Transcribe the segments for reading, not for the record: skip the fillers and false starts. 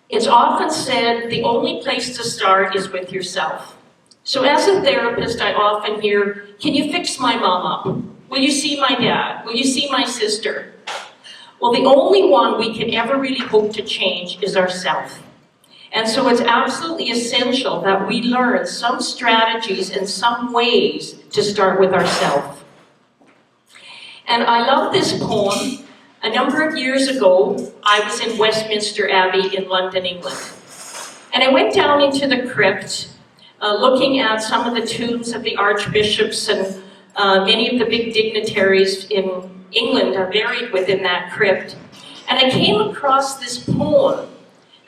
It's often said the only place to start is with yourself. So as a therapist, I often hear, can you fix my mom up? Will you see my dad? Will you see my sister? Well, the only one we can ever really hope to change is ourselves. And so it's absolutely essential that we learn some strategies and some ways to start with ourselves. And I love this poem. A number of years ago, I was in Westminster Abbey in London, England. And I went down into the crypt, looking at some of the tombs of the archbishops and many of the big dignitaries in England are buried within that crypt. And I came across this poem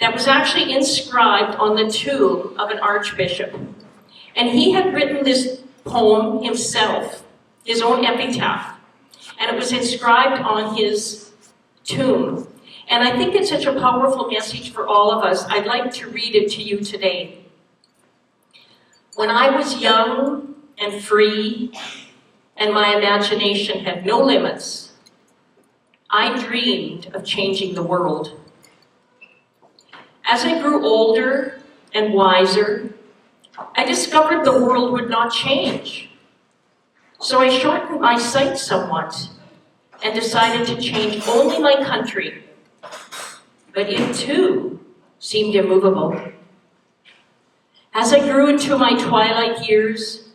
that was actually inscribed on the tomb of an archbishop. And he had written this poem himself, his own epitaph. And it was inscribed on his tomb. And I think it's such a powerful message for all of us. I'd like to read it to you today. When I was young and free, and my imagination had no limits, I dreamed of changing the world. As I grew older and wiser, I discovered the world would not change. So I shortened my sight somewhat and decided to change only my country. But it too seemed immovable. As I grew into my twilight years,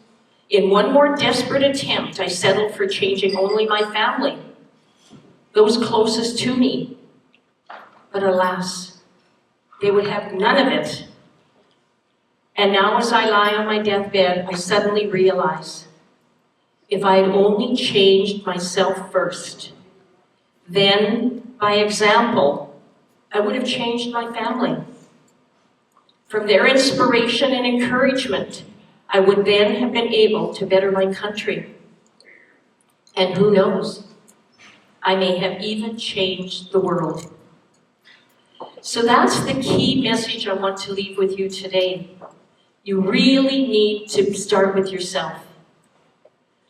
in one more desperate attempt, I settled for changing only my family, those closest to me. But alas, they would have none of it. And now as I lie on my deathbed, I suddenly realize, if I had only changed myself first, then, by example, I would have changed my family. From their inspiration and encouragement, I would then have been able to better my country. And who knows, I may have even changed the world. So that's the key message I want to leave with you today. You really need to start with yourself.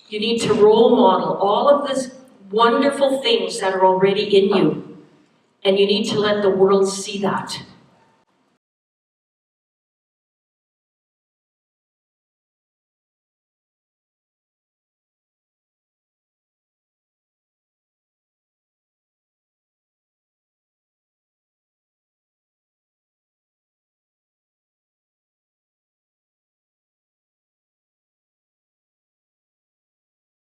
You need to role model all of these wonderful things that are already in you. And you need to let the world see that.